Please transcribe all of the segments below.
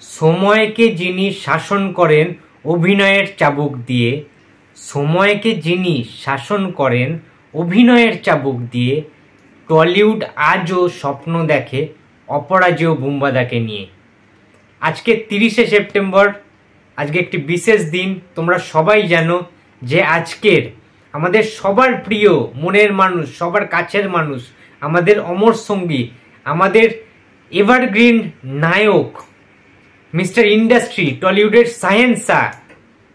সময়কে যিনি শাসন করেন অভিনয়ের চাবুক দিয়ে, সময়কে যিনি শাসন করেন অভিনয়ের চাবুক দিয়ে, টলিউড আজও স্বপ্ন দেখে অপরাজেয় বুম্বাদাকে নিয়ে। আজকে 30শে সেপ্টেম্বর, আজকে একটি বিশেষ দিন। তোমরা সবাই জানো যে আজকের আমাদের সবার প্রিয় মনের মানুষ, সবার কাছের মানুষ, আমাদের অমর সঙ্গী, আমাদের এভারগ্রিন নায়ক, মিস্টার ইন্ডাস্ট্রি, টলিউডের সায়েন্সা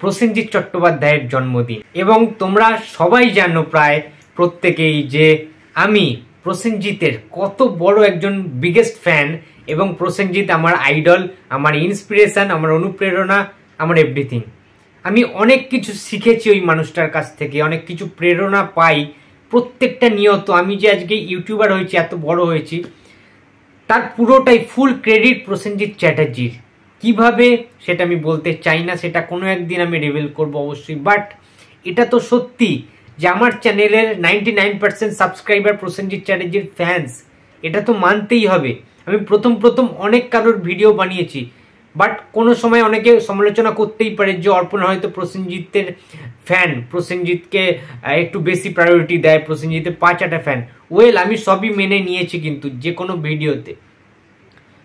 প্রসেনজিৎ চট্টোপাধ্যায়ের জন্মদিন। এবং তোমরা সবাই জানো প্রায় প্রত্যেকেই যে আমি প্রসেনজিতের কত বড় একজন বিগেস্ট ফ্যান, এবং প্রসেনজিৎ আমার আইডল, আমার ইন্সপিরেশন, আমার অনুপ্রেরণা, আমার এভরিথিং। আমি অনেক কিছু শিখেছি ওই মানুষটার কাছ থেকে, অনেক কিছু প্রেরণা পাই প্রত্যেকটা নিয়ত। আমি যে আজকে ইউটিউবার হয়েছি, এত বড় হয়েছি, তার পুরোটাই ফুল ক্রেডিট প্রসেনজিৎ চ্যাটার্জির। কিভাবে সেটা আমি বলতে চাই না, সেটা কোনো একদিন আমি রিভিল করবো অবশ্যই। বাট এটা তো সত্যি যে আমার চ্যানেলের 99% সাবস্ক্রাইবার প্রসেনজিৎ চ্যাটার্জির ফ্যান্স, এটা তো মানতেই হবে। আমি প্রথম অনেক কারোর ভিডিও বানিয়েছি, বাট কোনো সময় অনেকে সমালোচনা করতেই পারে যে অর্পণ হয়তো প্রসেনজিতের ফ্যান, প্রসেনজিৎকে একটু বেশি প্রায়োরিটি দেয়, প্রসেনজিতের 5-8 ফ্যান। ওয়েল, আমি সবই মেনে নিয়েছি কিন্তু যে কোনো ভিডিওতে।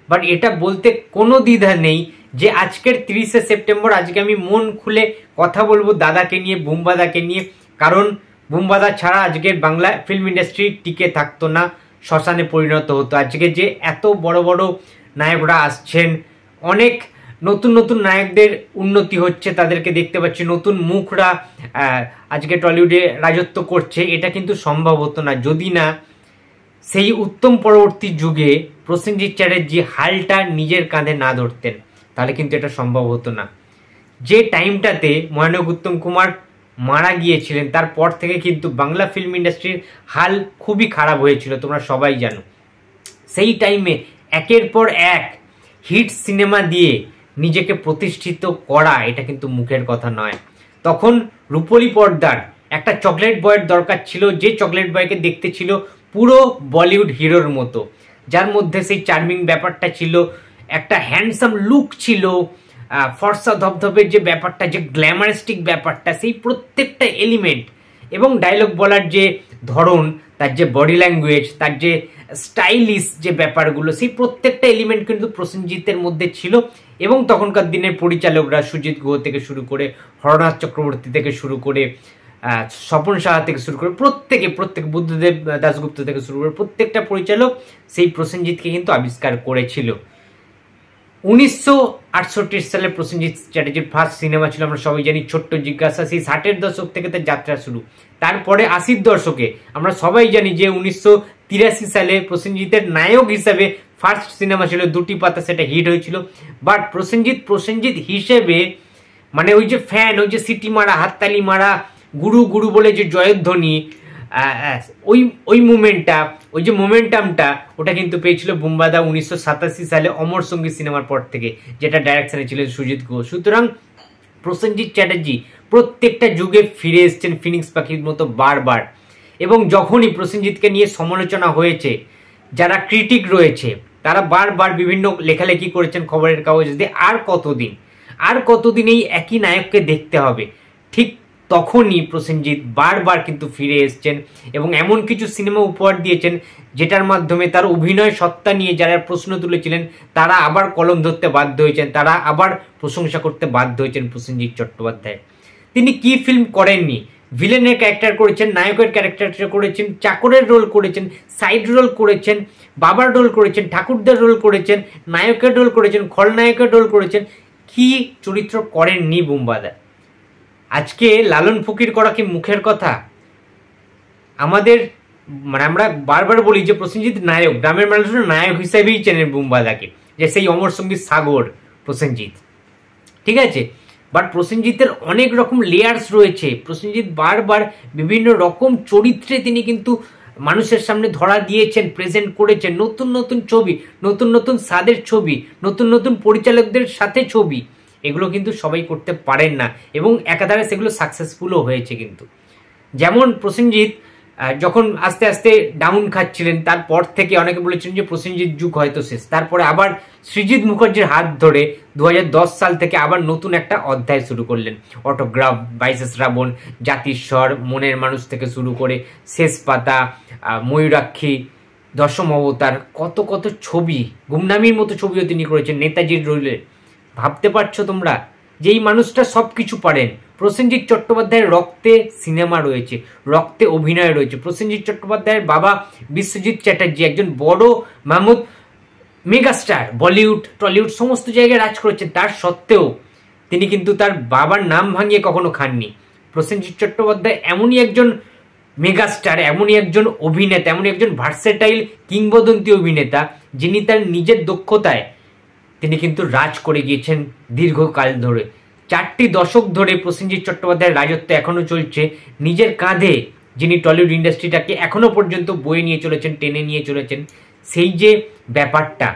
বাট এটা বলতে কোনো দ্বিধা নেই যে আজকের 30শে সেপ্টেম্বর, আজকে আমি মন খুলে কথা বলবো দাদাকে নিয়ে, বুম্বাদাকে নিয়ে। কারণ বুম্বাদা ছাড়া আজকের বাংলা ফিল্ম ইন্ডাস্ট্রি টিকে থাকতো না, শ্মশানে পরিণত হতো। আজকে যে এত বড় বড় নায়করা আসছেন, অনেক নতুন নতুন নায়কদের উন্নতি হচ্ছে, তাদেরকে দেখতে পাচ্ছি, নতুন মুখরা আজকে টলিউডে রাজত্ব করছে, এটা কিন্তু সম্ভব হতো না যদি না সেই উত্তম পরবর্তী যুগে প্রসেনজিৎ চ্যাটার্জি হালটা নিজের কাঁধে না ধরতেন, তাহলে কিন্তু এটা সম্ভব হতো না। যে টাইমটাতে মহানায়ক উত্তম কুমার মারা গিয়েছিলেন, তারপর থেকে কিন্তু বাংলা ফিল্ম ইন্ডাস্ট্রির হাল খুবই খারাপ হয়েছিল, তোমরা সবাই জানো। সেই টাইমে একের পর এক হিট সিনেমা দিয়ে নিজেকে প্রতিষ্ঠিত করা, এটা কিন্তু মুখের কথা নয়। তখন রূপলী পর্দার একটা চকলেট বয়ের দরকার ছিল, যে চকলেট বয়কে দেখতে ছিল পুরো বলিউড হিরোর মতো, যার মধ্যে সেই চার্মিং ব্যাপারটা ছিল, একটা হ্যান্ডসাম লুক ছিল, ফর্সা ধপধপের যে ব্যাপারটা, যে গ্ল্যামারিস্টিক ব্যাপারটা, সেই প্রত্যেকটা এলিমেন্ট, এবং ডায়লগ বলার যে ধরন, তার যে বডি ল্যাঙ্গুয়েজ, তার যে স্টাইলিশ যে ব্যাপারগুলো, সেই প্রত্যেকটা এলিমেন্ট কিন্তু প্রসেনজিতের মধ্যে ছিল। এবং তখনকার দিনের পরিচালকরা সুজিত গুহ থেকে শুরু করে, হরনাথ চক্রবর্তী থেকে শুরু করে, স্বপন সাহা থেকে শুরু করে, প্রত্যেকে বুদ্ধদেব দাশগুপ্ত থেকে শুরু করে প্রত্যেকটা পরিচালক সেই প্রসেনজিৎকে কিন্তু আবিষ্কার করেছিল। 1968 সালে প্রসেনজিৎ চ্যাটার্জির ফার্স্ট সিনেমা ছিল, আমরা সবাই জানি, ছোট্ট জিজ্ঞাসা। সেই 60-এর দশক থেকে তার যাত্রা শুরু। তারপরে 80-র দশকে আমরা সবাই জানি যে 1983 সালে প্রসেনজিতের নায়ক হিসাবে ফার্স্ট সিনেমা ছিল দুটি পাতা, সেটা হিট হয়েছিল। বাট প্রসেনজিৎ হিসেবে, মানে ওই যে ফ্যান, ওই যে সিটি মারা, হাততালি মারা, গুরু গুরু বলে যে জয়ধ্বনি, ওই মুভমেন্টটা, ওই যে মোমেন্টামটা, ওটা কিন্তু পেয়েছিল বুম্বাদা 1987 সালে অমর সঙ্গী সিনেমার পর থেকে, যেটা ডাইরেকশনে ছিলেন সুজিত গুহ। সুতরাং প্রসেনজিৎ চ্যাটার্জি প্রত্যেকটা যুগে ফিরে এসছেন ফিনিক্স পাখির মতো বারবার। এবং যখনই প্রসেনজিৎকে নিয়ে সমালোচনা হয়েছে, যারা ক্রিটিক রয়েছে তারা বারবার বিভিন্ন লেখালেখি করেছেন খবরের কাগজে যে আর কতদিন এই একই নায়ককে দেখতে হবে। ঠিক তখনই প্রসেনজিৎ বারবার কিন্তু ফিরে এসছেন এবং এমন কিছু সিনেমা উপহার দিয়েছেন যেটার মাধ্যমে তার অভিনয় সত্তা নিয়ে যারা প্রশ্ন তুলেছিলেন তারা আবার কলম ধরতে বাধ্য হয়েছেন, তারা আবার প্রশংসা করতে বাধ্য হয়েছেন প্রসেনজিৎ চট্টোপাধ্যায়। তিনি কি ফিল্ম করেননি? ভিলেনের ক্যারেক্টার করেছেন, নায়কের ক্যারেক্টার করেছেন, চাকরের রোল করেছেন, সাইড রোল করেছেন, বাবার রোল করেছেন, ঠাকুরদার রোল করেছেন, নায়কের রোল করেছেন, খলনায়কের রোল করেছেন। কি চরিত্র করেননি বুম্বাদা? আজকে লালন ফকির করা কি মুখের কথা? আমাদের মানে আমরা বারবার বলি যে প্রসেনজিৎ নায়ক, গ্রামের মানুষের নায়ক হিসেবেই চেনেন বুম্বাদাকে, যে সেই অমর সঙ্গীত সাগর প্রসেনজিৎ, ঠিক আছে। বাট প্রসেনজিতের অনেক রকম লেয়ার্স রয়েছে। প্রসেনজিৎ বারবার বিভিন্ন রকম চরিত্রে তিনি কিন্তু মানুষের সামনে ধরা দিয়েছেন, প্রেজেন্ট করেছেন, নতুন নতুন ছবি, নতুন নতুন স্বাদের ছবি, নতুন নতুন পরিচালকদের সাথে ছবি, এগুলো কিন্তু সবাই করতে পারেন না এবং একাধারে সেগুলো সাকসেসফুলও হয়েছে। কিন্তু যেমন প্রসেনজিৎ যখন আস্তে আস্তে ডাউন খাচ্ছিলেন তারপর থেকে অনেকে বলেছেন যে প্রসেনজিৎ যুগ হয়তো শেষ। তারপরে আবার সৃজিত মুখার্জির হাত ধরে 2010 সাল থেকে আবার নতুন একটা অধ্যায় শুরু করলেন। অটোগ্রাফ, 22 শ্রাবণ, জাতিস্বর, মনের মানুষ থেকে শুরু করে শেষ পাতা, ময়ূরাক্ষী, দশম অবতার, কত কত ছবি, গুমনামির মতো ছবিও তিনি করেছেন, নেতাজির রোলে। ভাবতে পারছো তোমরা যে এই মানুষটা সব কিছু পারেন। প্রসেনজিৎ চট্টোপাধ্যায়ের রক্তে সিনেমা রয়েছে, রক্তে অভিনয় রয়েছে। প্রসেনজিৎ চট্টোপাধ্যায়ের বাবা বিশ্বজিৎ চ্যাটার্জি একজন বড় মামুদ মেগাস্টার, বলিউড টলিউড সমস্ত জায়গায় রাজ করেছেন। তার সত্ত্বেও তিনি কিন্তু তার বাবার নাম ভাঙিয়ে কখনো খাননি। প্রসেনজিৎ চট্টোপাধ্যায় এমনই একজন মেগাস্টার, এমনই একজন অভিনেতা, এমনই একজন ভার্সেটাইল কিংবদন্তি অভিনেতা, যিনি তার নিজের দক্ষতায় তিনি কিন্তু রাজ করে গিয়েছেন দীর্ঘকাল ধরে। 4টি দশক ধরে প্রসেনজিৎ চট্টোপাধ্যায়ের রাজত্ব এখনো চলছে। নিজের কাঁধে যিনি টলিউড ইন্ডাস্ট্রিটাকে এখনো পর্যন্ত বয়ে নিয়ে চলেছেন, টেনে নিয়ে চলেছেন, সেই যে ব্যাপারটা,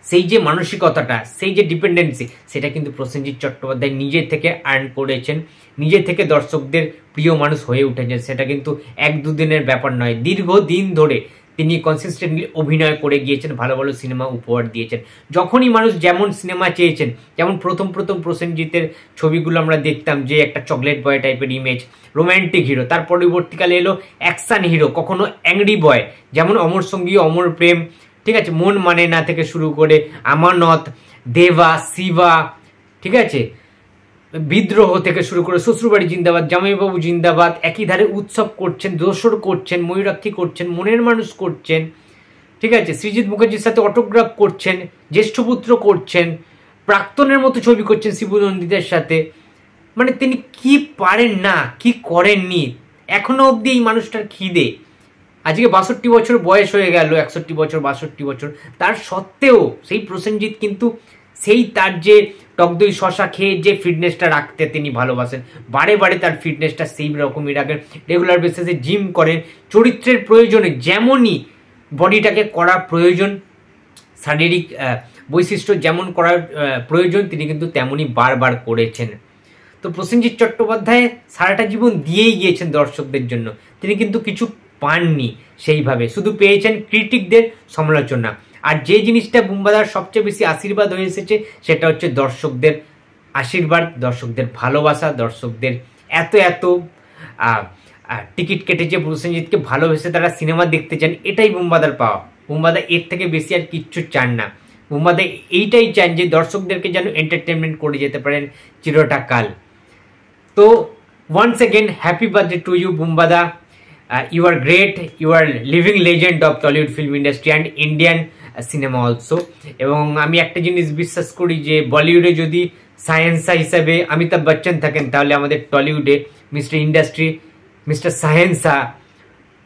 সেই যে মানসিকতাটা, সেই যে ডিপেন্ডেন্সি, সেটা কিন্তু প্রসেনজিৎ চট্টোপাধ্যায় নিজে থেকে আর্ন করেছেন, নিজে থেকে দর্শকদের প্রিয় মানুষ হয়ে উঠেছেন। সেটা কিন্তু 1-2 দিনের ব্যাপার নয়, দীর্ঘদিন ধরে তিনি কনসিস্টেন্টলি অভিনয় করে গিয়েছেন, ভালো ভালো সিনেমা উপহার দিয়েছেন। যখনই মানুষ যেমন সিনেমা চেয়েছেন, যেমন প্রথম প্রসেনজিতের ছবিগুলো আমরা দেখতাম যে একটা চকলেট বয় টাইপের ইমেজ, রোম্যান্টিক হিরো, তার পরবর্তীকালে এলো অ্যাকশন হিরো, কখনো অ্যাংরি বয়, যেমন অমর সঙ্গী, অমর প্রেম, ঠিক আছে, মন মানে না থেকে শুরু করে আমানত, দেবা, শিবা, ঠিক আছে, বিদ্রোহ থেকে শুরু করে শ্বশুরবাড়ি জিন্দাবাদ, জামাইবাবু জিন্দাবাদ, একই ধারে উৎসব করছেন, দোসর করছেন, ময়ূরাক্ষী করছেন, মনের মানুষ করছেন, ঠিক আছে, সৃজিত মুখার্জির সাথে অটোগ্রাফ করছেন, জ্যেষ্ঠপুত্র করছেন, প্রাক্তনের মতো ছবি করছেন শিবু নন্দিতের সাথে। মানে তিনি কি পারেন না, কি করেননি, এখনো অবধি এই মানুষটার খিদে। আজকে 62 বছর বয়স হয়ে গেল, 61 বছর, 62 বছর, তার সত্ত্বেও সেই প্রসেনজিৎ কিন্তু সেই তার যে টকদই শশা খেয়ে যে ফিটনেসটা রাখতে তিনি ভালোবাসেন, বারে বারে তার ফিটনেসটা সেই রকমই রাখেন, রেগুলার বেসিসে জিম করেন, চরিত্রের প্রয়োজনে যেমনই বডিটাকে করা প্রয়োজন, শারীরিক বৈশিষ্ট্য যেমন করার প্রয়োজন, তিনি কিন্তু তেমনই বারবার করেছেন। তো প্রসেনজিৎ চট্টোপাধ্যায় সারাটা জীবন দিয়েই গিয়েছেন দর্শকদের জন্য, তিনি কিন্তু কিছু পাননি সেইভাবে, শুধু পেয়েছেন ক্রিটিকদের সমালোচনা। আর যে জিনিসটা বুম্বাদার সবচেয়ে বেশি আশীর্বাদ হয়ে এসেছে সেটা হচ্ছে দর্শকদের আশীর্বাদ, দর্শকদের ভালোবাসা, দর্শকদের এত এত টিকিট কেটেছে প্রসেনজিৎকে ভালোবেসে তারা সিনেমা দেখতে চান, এটাই বুম্বাদার পাওয়া। বুম্বাদা এর থেকে বেশি আর কিচ্ছু চান না। বুম্বাদা এইটাই চান যে দর্শকদেরকে যেন এন্টারটেনমেন্ট করে যেতে পারেন চিরটা কাল। তো once again happy birthday to you বুম্বাদা, you are great, you are living legend of Tollywood film industry and Indian cinema also। এবং আমি একটা জিনিস বিশ্বাস করি যে বলিউডে যদি সায়েন্সা হিসাবে অমিতাভ বচ্চন থাকেন, তাহলে আমাদের টলিউডে মিস্টার ইন্ডাস্ট্রি, মিস্টার সায়েন্সা,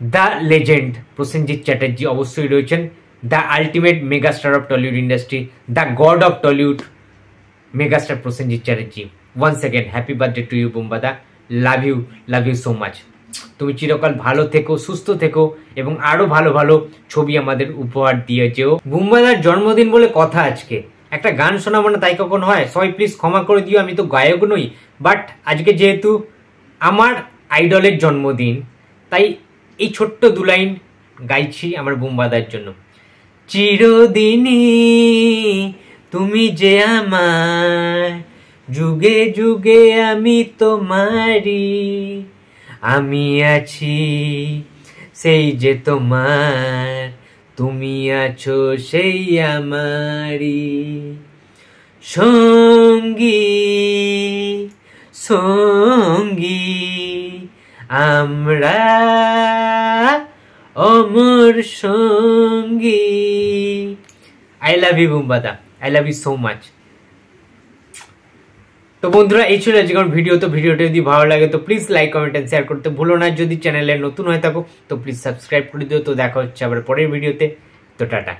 দ্য লেজেন্ড প্রসেনজিৎ চ্যাটার্জি অবশ্যই রয়েছেন, the ultimate megastar of Tollywood industry, the god of Tollywood megastar Prosenjit Chatterjee. Once again happy birthday to you বুম্বাদা, লাভ ইউ সো মাচ। তুমি চিরকাল ভালো থেকো, সুস্থ থেকো এবং আরো ভালো ভালো ছবি আমাদের উপহার দিয়ে যেও। বুম্বাদার জন্মদিন বলে কথা, আজকে একটা গান শোনাবো না তাই কখন হয়? সবাই প্লিজ ক্ষমা করে দিও, আমি তো গায়ক নই, বাট আজকে যেহেতু আমার আইডলের জন্মদিন, তাই এই ছোট্ট 2 লাইন গাইছি আমার বুম্বাদার জন্য। চিরদিনই তুমি যে আমার, যুগে যুগে আমি তোমারি, আমি আছি সেই যে তোমার, তুমি আছো সেই আমারি সঙ্গী সঙ্গী, আমরা অমর সঙ্গী। আই লাভ ইউ বুম্বাদা, I love you so much. তো বন্ধুরা এই ছিল আজকের ভিডিও। তো ভিডিওটা যদি ভালো লাগে তো please like, comment and share করতে ভুলো না। যদি চ্যানেলে নতুন হয়ে থাকো তো প্লিজ সাবস্ক্রাইব করে দিও। তো দেখা হচ্ছে আবার পরের ভিডিওতে। তো টাটা।